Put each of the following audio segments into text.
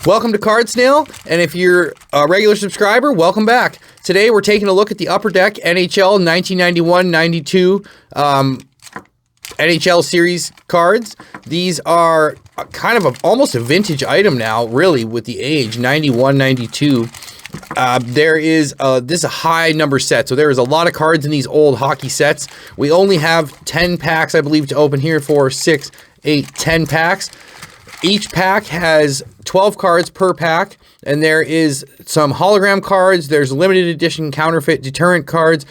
Welcome to Card Snail, and if you're a regular subscriber, welcome back. Today we're taking a look at the Upper Deck NHL 1991-92 NHL Series cards. These are kind of almost a vintage item now, really, with the age, 91-92. This is a high number set, so there is a lot of cards in these old hockey sets. We only have 10 packs, I believe, to open here. 4, 6, 8, 10 packs. Each pack has 12 cards per pack, and there is some hologram cards. There's limited edition counterfeit deterrent cards.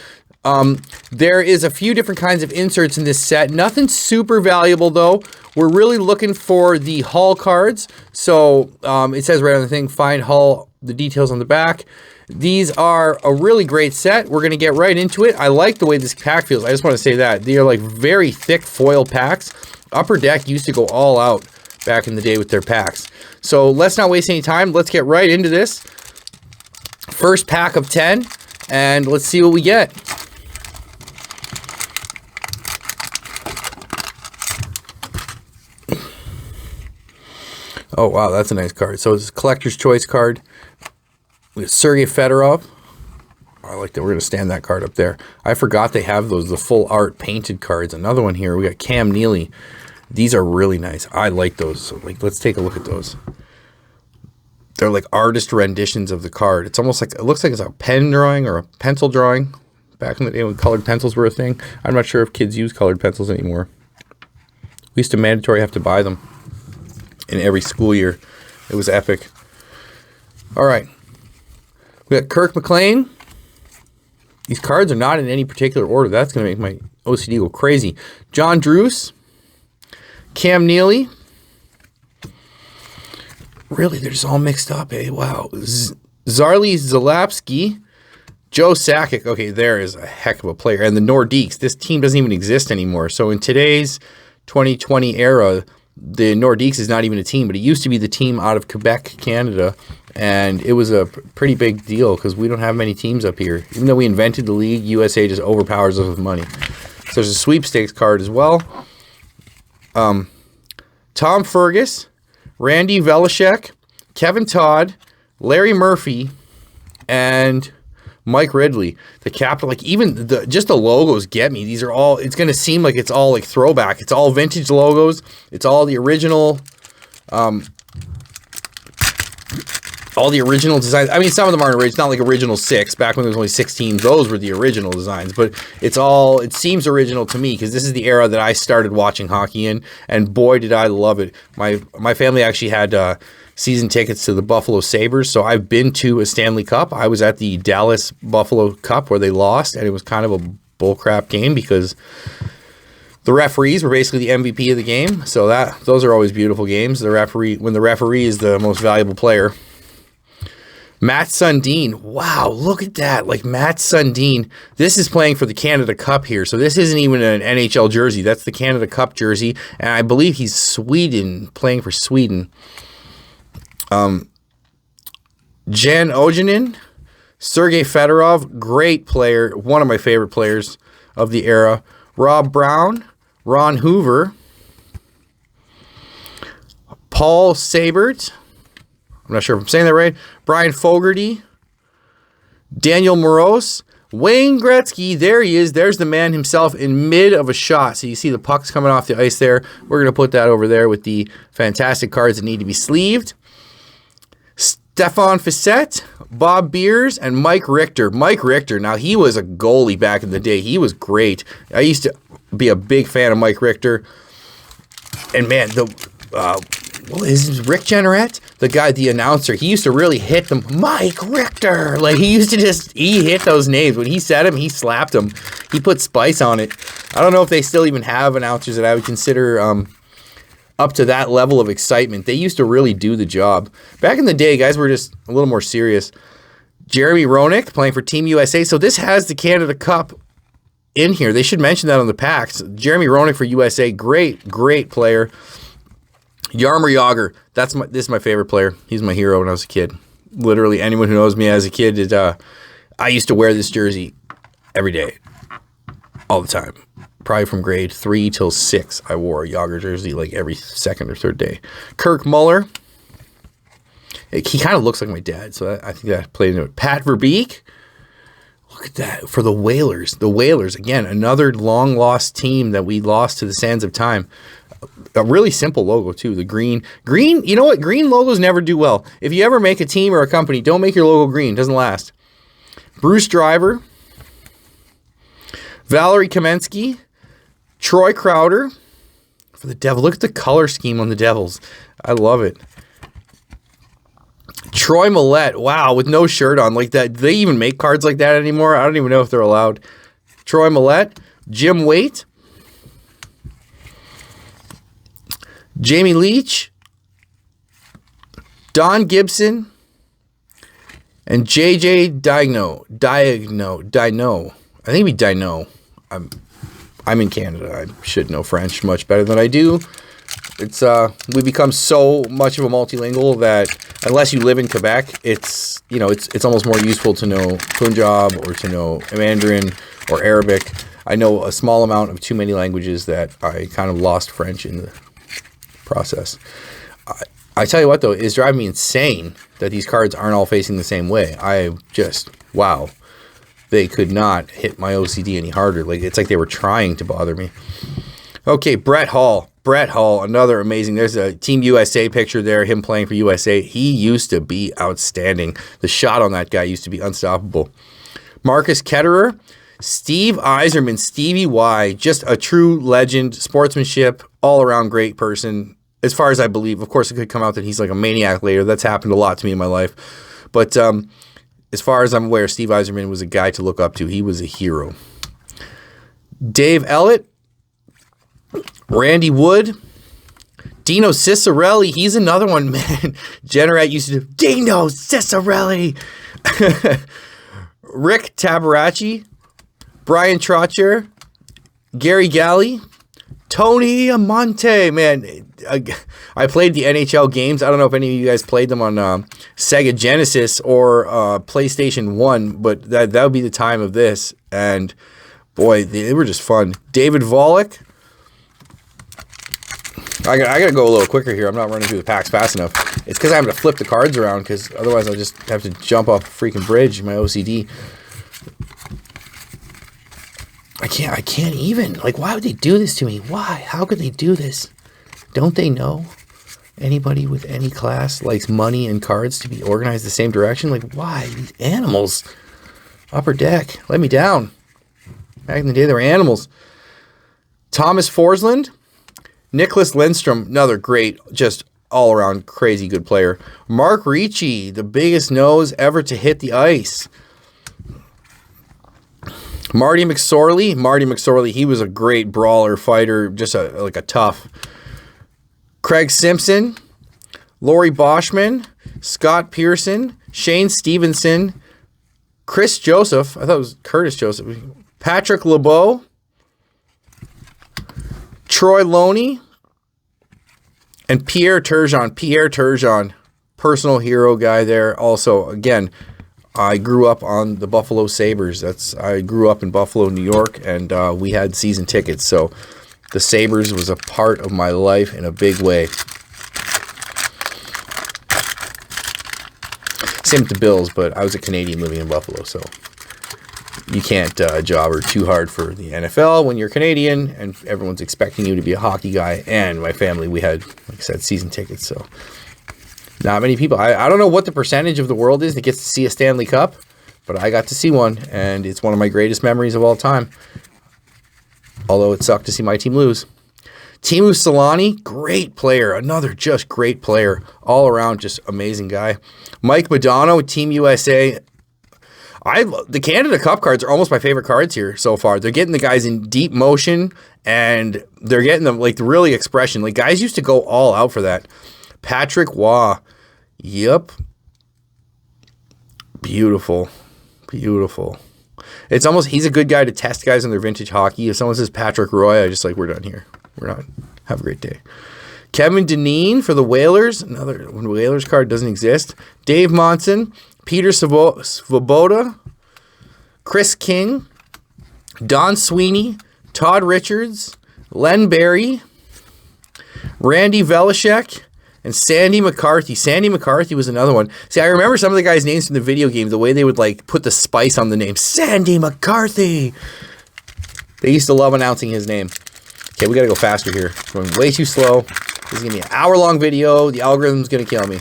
There is a few different kinds of inserts in this set. Nothing super valuable, though. We're really looking for the Hull cards. So it says right on the thing, find Hull, the details on the back. These are a really great set. We're going to get right into it. I like the way this pack feels. I just want to say that. They are like very thick foil packs. Upper Deck used to go all out back in the day with their packs. So let's not waste any time. Let's get right into this. First pack of 10, and let's see what we get. Oh, wow, that's a nice card. So it's a collector's choice card. We have Sergei Fedorov. I like that. We're going to stand that card up there. I forgot they have those, the full art painted cards. Another one here. We got Cam Neely. These are really nice. I like those. So, let's take a look at those. They're like artist renditions of the card. It's almost like, it looks like it's a pen drawing or a pencil drawing. Back in the day when colored pencils were a thing. I'm not sure if kids use colored pencils anymore. We used to mandatory have to buy them in every school year. It was epic. All right. We got Kirk McLean. These cards are not in any particular order. That's going to make my OCD go crazy. John Druce. Cam Neely. Really, they're just all mixed up, eh? Wow. Zarli Zalapski. Joe Sakic. Okay, there is a heck of a player. And the Nordiques. This team doesn't even exist anymore. So in today's 2020 era, the Nordiques is not even a team, but it used to be the team out of Quebec, Canada. And it was a pretty big deal because we don't have many teams up here. Even though we invented the league, USA just overpowers us with money. So there's a sweepstakes card as well. Tom Fergus, Randy Velishek, Kevin Todd, Larry Murphy, and Mike Ridley. The captain, like even just the logos get me. These are all, it's going to seem like it's all like throwback. It's all vintage logos. It's all the original, designs. I mean, some of them aren't original. It's not like original 6. Back when there was only 6 teams, those were the original designs. But it seems original to me because this is the era that I started watching hockey in, and boy, did I love it. My family actually had season tickets to the Buffalo Sabres, so I've been to a Stanley Cup. I was at the Dallas Buffalo Cup where they lost, and it was kind of a bullcrap game because the referees were basically the MVP of the game. So those are always beautiful games. When the referee is the most valuable player. Matt Sundin. Wow, look at that. Like Matt Sundin. This is playing for the Canada Cup here. So this isn't even an NHL jersey. That's the Canada Cup jersey. And I believe he's playing for Sweden. Jan Ojanen. Sergei Fedorov. Great player. One of my favorite players of the era. Rob Brown. Ron Hoover. Paul Sabert. I'm not sure if I'm saying that right. Brian Fogarty, Daniel Moroz, Wayne Gretzky. There he is. There's the man himself in mid of a shot. So you see the pucks coming off the ice there. We're going to put that over there with the fantastic cards that need to be sleeved. Stefan Fissette, Bob Beers, and Mike Richter. Mike Richter, now he was a goalie back in the day. He was great. I used to be a big fan of Mike Richter. And man, what is Rick Jenneret? The guy, the announcer, he used to really hit them. Mike Richter! Like, he hit those names. When he said them, he slapped them. He put spice on it. I don't know if they still even have announcers that I would consider up to that level of excitement. They used to really do the job. Back in the day, guys were just a little more serious. Jeremy Roenick playing for Team USA. So this has the Canada Cup in here. They should mention that on the packs. Jeremy Roenick for USA. Great, great player. Jaromir Jagr, this is my favorite player. He's my hero when I was a kid. Literally, anyone who knows me as a kid, I used to wear this jersey every day, all the time. probably from grade 3 till 6, I wore a Yager jersey like every second or third day. Kirk Muller. He kind of looks like my dad, so I think that played into it. Pat Verbeek. Look at that for the Whalers. The Whalers, again, another long-lost team that we lost to the sands of time. A really simple logo, too. The green. Green, you know what? Green logos never do well. If you ever make a team or a company, don't make your logo green. It doesn't last. Bruce Driver. Valerie Kamensky. Troy Crowder. For the Devil. Look at the color scheme on the Devils. I love it. Troy Millette, wow, with no shirt on like that. Do they even make cards like that anymore? I don't even know if they're allowed. Troy Millette, Jim Waite, Jamie Leach, Don Gibson, and JJ Dino. I think it'd be Dino. I'm in Canada. I should know French much better than I do. It's we become so much of a multilingual that unless you live in Quebec, it's almost more useful to know Punjab or to know Mandarin or Arabic. I know a small amount of too many languages that I kind of lost French in the process. I tell you what though, it's driving me insane that these cards aren't all facing the same way. I just wow, they could not hit my OCD any harder. Like it's like they were trying to bother me. Okay, Brett Hall. Brett Hall, another amazing. There's a Team USA picture there, him playing for USA. He used to be outstanding. The shot on that guy used to be unstoppable. Marcus Ketterer, Steve Yzerman, Stevie Y, just a true legend, sportsmanship, all-around great person, as far as I believe. Of course, it could come out that he's like a maniac later. That's happened a lot to me in my life. But as far as I'm aware, Steve Yzerman was a guy to look up to. He was a hero. Dave Ellett, Randy Wood, Dino Ciccarelli. He's another one, man. Generat used to do Dino Ciccarelli. Rick Tabaracci, Brian Trotcher, Gary Galley, Tony Amonte. Man, I played the NHL games. I don't know if any of you guys played them on Sega Genesis or PlayStation 1, but that would be the time of this. And boy, they were just fun. David Volek. I got to go a little quicker here. I'm not running through the packs fast enough. It's because I have to flip the cards around because otherwise I'll just have to jump off a freaking bridge in my OCD. I can't even. Like, why would they do this to me? Why? How could they do this? Don't they know anybody with any class likes money and cards to be organized the same direction? Like, why? These animals. Upper Deck. Let me down. Back in the day, they were animals. Thomas Forsland. Nicholas Lindstrom, another great, just all-around crazy good player. Mark Ricci, the biggest nose ever to hit the ice. Marty McSorley, he was a great brawler, fighter, just like a tough. Craig Simpson, Laurie Boschman, Scott Pearson, Shane Stevenson, Chris Joseph, I thought it was Curtis Joseph, Patrick LeBeau, Troy Loney, and Pierre Turgeon, personal hero guy there. Also, again, I grew up on the Buffalo Sabres. I grew up in Buffalo, New York, and we had season tickets. So the Sabres was a part of my life in a big way. Same with the Bills, but I was a Canadian living in Buffalo, so you can't jobber too hard for the NFL when you're Canadian and everyone's expecting you to be a hockey guy. And my family, we had, like I said, season tickets. So not many people. I don't know what the percentage of the world is that gets to see a Stanley Cup, but I got to see one, and it's one of my greatest memories of all time. Although it sucked to see my team lose. Teemu Selanne, great player. Another just great player. All around, just amazing guy. Mike Modano, Team USA. The Canada Cup cards are almost my favorite cards here so far. They're getting the guys in deep motion, and they're getting them like the really expression. Like guys used to go all out for that. Patrick Waugh, yep, beautiful. It's almost he's a good guy to test guys on their vintage hockey. If someone says Patrick Roy, I just like we're done here. We're not. Have a great day. Kevin Dineen for the Whalers. Another Whalers card doesn't exist. Dave Monson. Peter Svoboda, Chris King, Don Sweeney, Todd Richards, Len Barry, Randy Velishek, and Sandy McCarthy. Sandy McCarthy was another one. See, I remember some of the guys' names from the video game, the way they would like put the spice on the name. Sandy McCarthy. They used to love announcing his name. Okay, we got to go faster here. We're going way too slow. This is going to be an hour-long video. The algorithm's going to kill me.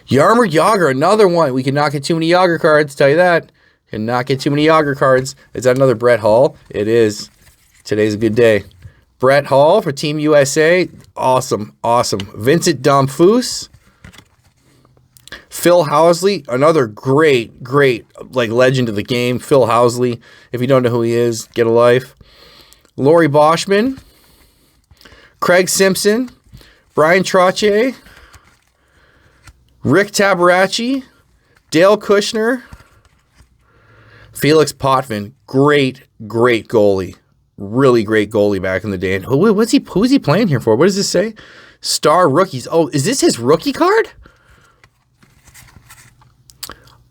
Yarmer Yager, another one. We cannot get too many Yager cards, tell you that. Cannot get too many Yager cards. Is that another Brett Hall? It is. Today's a good day. Brett Hall for Team USA. Awesome, awesome. Vincent Domfus. Phil Housley, another great, like legend of the game. Phil Housley. If you don't know who he is, get a life. Laurie Boschman. Craig Simpson. Brian Trottier. Rick Tabaracci. Dale Kushner. Felix Potvin. Great goalie. Really great goalie back in the day. And who's he playing here for? What does this say? Star rookies. Oh, is this his rookie card?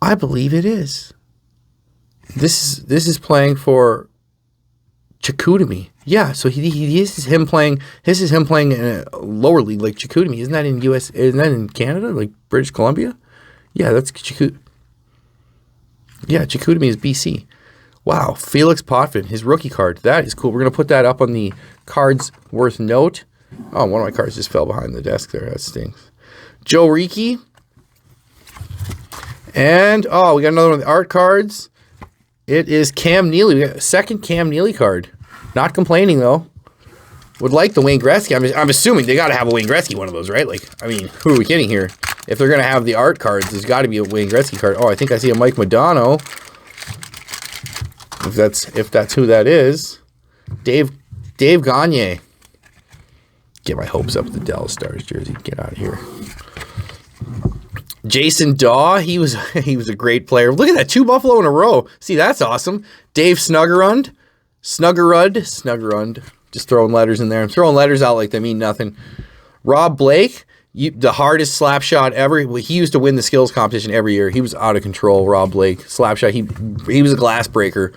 I believe it is. This is playing for Chicoutimi. Yeah, so this is him playing in a lower league like Chicoutimi. Isn't that in US? Isn't that in Canada, like British Columbia? Yeah, that's Chicoutimi. Yeah, Chicoutimi is BC. Wow, Felix Potvin, his rookie card. That is cool. We're going to put that up on the cards worth note. Oh, one of my cards just fell behind the desk there. That stinks. Joe Ricci. And, oh, we got another one of the art cards. It is Cam Neely. We got a second Cam Neely card. Not complaining, though. Would like the Wayne Gretzky. I'm assuming they got to have a Wayne Gretzky one of those, right? Like, I mean, who are we kidding here? If they're going to have the art cards, there's got to be a Wayne Gretzky card. Oh, I think I see a Mike Modano. If that's who that is. Dave Gagne. Get my hopes up with the Dallas Stars jersey. Get out of here. Jason Daw, he was a great player. Look at that, 2 Buffalo in a row. See, that's awesome. Dave Snuggerud. Just throwing letters in there. I'm throwing letters out like they mean nothing. Rob Blake, the hardest slap shot ever. He used to win the skills competition every year. He was out of control, Rob Blake. Slap shot, he was a glass breaker.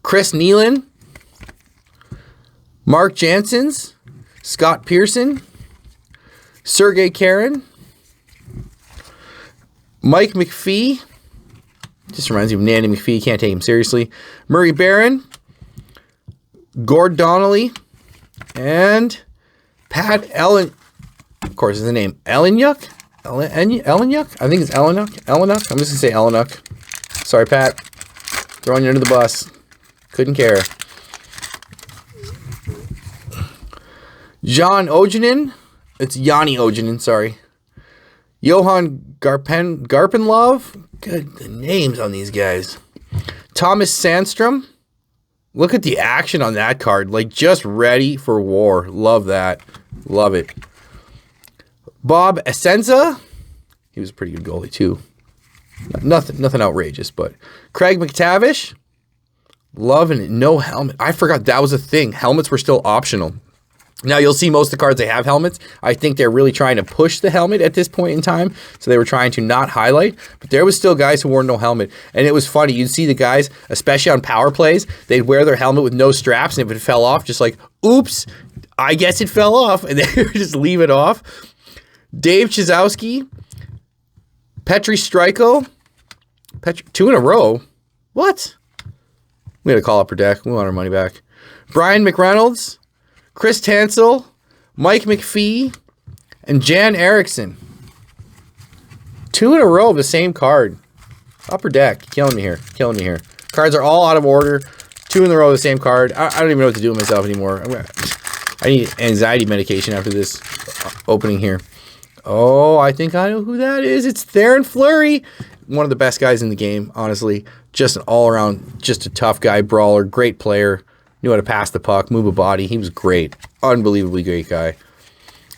Chris Nealon. Mark Janssens. Scott Pearson. Sergei Karen. Mike McPhee. Just reminds me of Nanny McPhee. Can't take him seriously. Murray Barron. Gord Donnelly. And Pat Ellen. Of course, is the name Ellenyuk? Ellenyuk? I think it's Ellenyuk. I'm just going to say Ellenyuk. Sorry, Pat. Throwing you under the bus. Couldn't care. John Ojanen. It's Yanni Ojanen, sorry. Johan Garpenlov. Good, the names on these guys. Thomas Sandstrom. Look at the action on that card. Like, just ready for war. Love that. Love it. Bob Essenza. He was a pretty good goalie, too. Nothing outrageous, but Craig McTavish. Loving it. No helmet. I forgot that was a thing. Helmets were still optional. Now, you'll see most of the cards, they have helmets. I think they're really trying to push the helmet at this point in time. So they were trying to not highlight. But there was still guys who wore no helmet. And it was funny. You'd see the guys, especially on power plays, they'd wear their helmet with no straps. And if it fell off, just like, oops, I guess it fell off. And they would just leave it off. Dave Chizowski. Petri Stryko. 2 in a row. What? We got to call Upper Deck. We want our money back. Brian McReynolds. Chris Tansel, Mike McPhee, and Jan Erickson. 2 in a row of the same card. Upper Deck. Killing me here. Cards are all out of order. 2 in a row of the same card. I don't even know what to do with myself anymore. I need anxiety medication after this opening here. Oh, I think I know who that is. It's Theoren Fleury. One of the best guys in the game, honestly. Just an all-around, just a tough guy, brawler, great player. Knew how to pass the puck, move a body. He was great. Unbelievably great guy.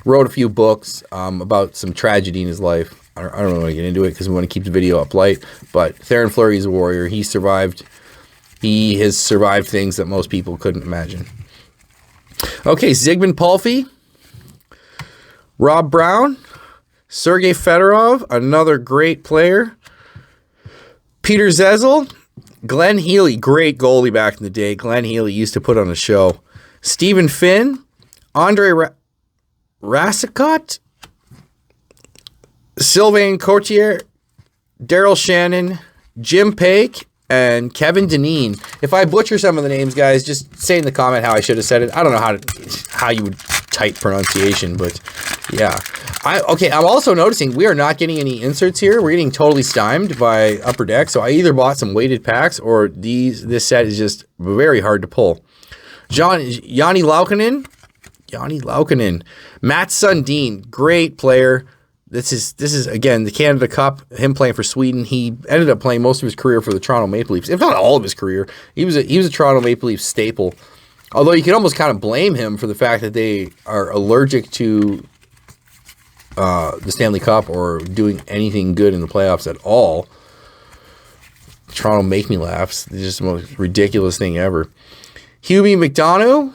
Wrote a few books about some tragedy in his life. I don't really want to get into it because we want to keep the video up light. But Theoren Fleury is a warrior. He survived. He has survived things that most people couldn't imagine. Okay, Zygmunt Palffy. Rob Brown. Sergei Fedorov, another great player. Peter Zezel. Glenn Healy, great goalie back in the day. Glenn Healy used to put on a show. Stephen Finn, Andre Rassicot, Sylvain Courtier, Daryl Shannon, Jim Pake, and Kevin Deneen. If I butcher some of the names, guys, just say in the comment how I should have said it. I don't know how you would type pronunciation, but yeah. I'm also noticing we are not getting any inserts here. We're getting totally stymied by Upper Deck, so I either bought some weighted packs or this set is just very hard to pull. Yanni Laukkanen, Matt Sundin, great player. This is again the Canada Cup. Him playing for Sweden. He ended up playing most of his career for the Toronto Maple Leafs, if not all of his career. He was a Toronto Maple Leafs staple. Although you could almost kind of blame him for the fact that they are allergic to the Stanley Cup or doing anything good in the playoffs at all. Toronto make me laugh. It's just the most ridiculous thing ever. Hubie McDonough,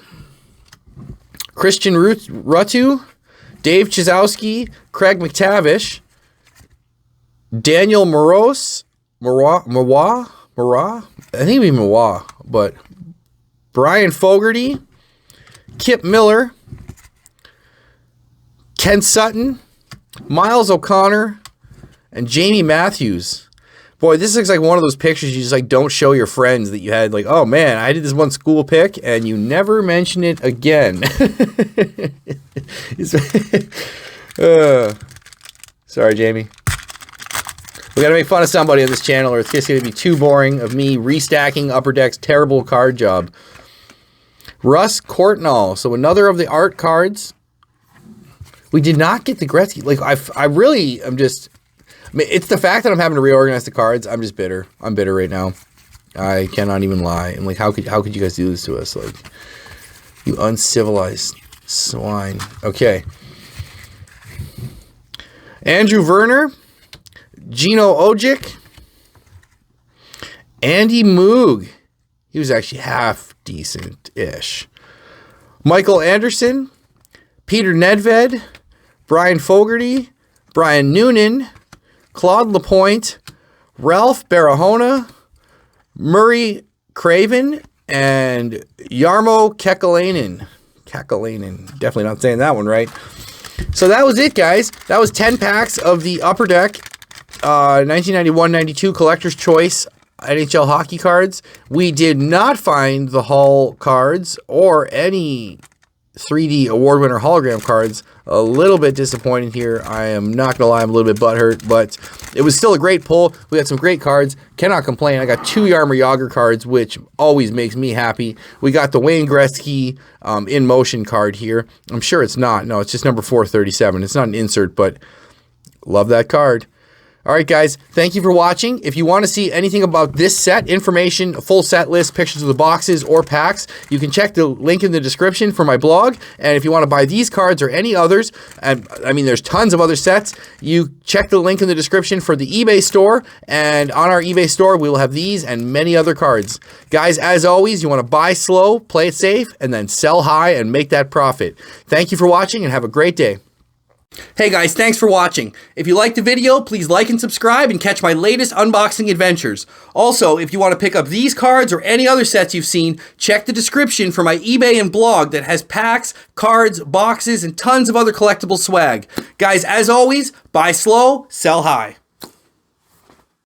Christian Rutu, Dave Chizowski, Craig McTavish, Daniel Marois, I think it'd be Marois, but Brian Fogarty, Kip Miller, Ken Sutton, Miles O'Connor, and Jamie Matthews. Boy, this looks like one of those pictures you just like don't show your friends that you had. Like, oh man, I did this one school pic, and you never mention it again. Sorry, Jamie. We got to make fun of somebody on this channel, or it's just going to be too boring of me restacking Upper Deck's terrible card job. Russ Courtnall. So another of the art cards. We did not get the Gretzky. Like, I really am just... I mean, it's the fact that I'm having to reorganize the cards. I'm just bitter. I'm bitter right now. I cannot even lie. I'm like, how could you guys do this to us? Like, you uncivilized swine. Okay. Andrew Werner, Gino Ojic, Andy Moog. He was actually half decent-ish. Michael Anderson, Peter Nedved, Brian Fogarty, Brian Noonan, Claude Lapointe, Ralph Barahona, Murray Craven, and Jarmo Kekalainen. Definitely not saying that one right. So that was it, guys. That was 10 packs of the Upper Deck 1991-92 Collector's Choice NHL hockey cards. We did not find the Hall cards or any 3D award winner hologram cards. A little bit disappointed here. I am not gonna lie, I'm a little bit butthurt, but it was still a great pull. We got some great cards. Cannot complain. I got 2 Jaromir Jagr cards, which always makes me happy. We got the Wayne Gretzky in motion card here. I'm sure it's not. No, it's just number 437. It's not an insert, but love that card. All right, guys, thank you for watching. If you want to see anything about this set, information, a full set list, pictures of the boxes or packs, you can check the link in the description for my blog. And if you want to buy these cards or any others, and I mean, there's tons of other sets, you check the link in the description for the eBay store. And on our eBay store, we will have these and many other cards. Guys, as always, you want to buy slow, play it safe, and then sell high and make that profit. Thank you for watching and have a great day. Hey guys, thanks for watching. If you liked the video, please like and subscribe and catch my latest unboxing adventures. Also, if you want to pick up these cards or any other sets you've seen, check the description for my eBay and blog that has packs, cards, boxes, and tons of other collectible swag. Guys, as always, buy slow, sell high.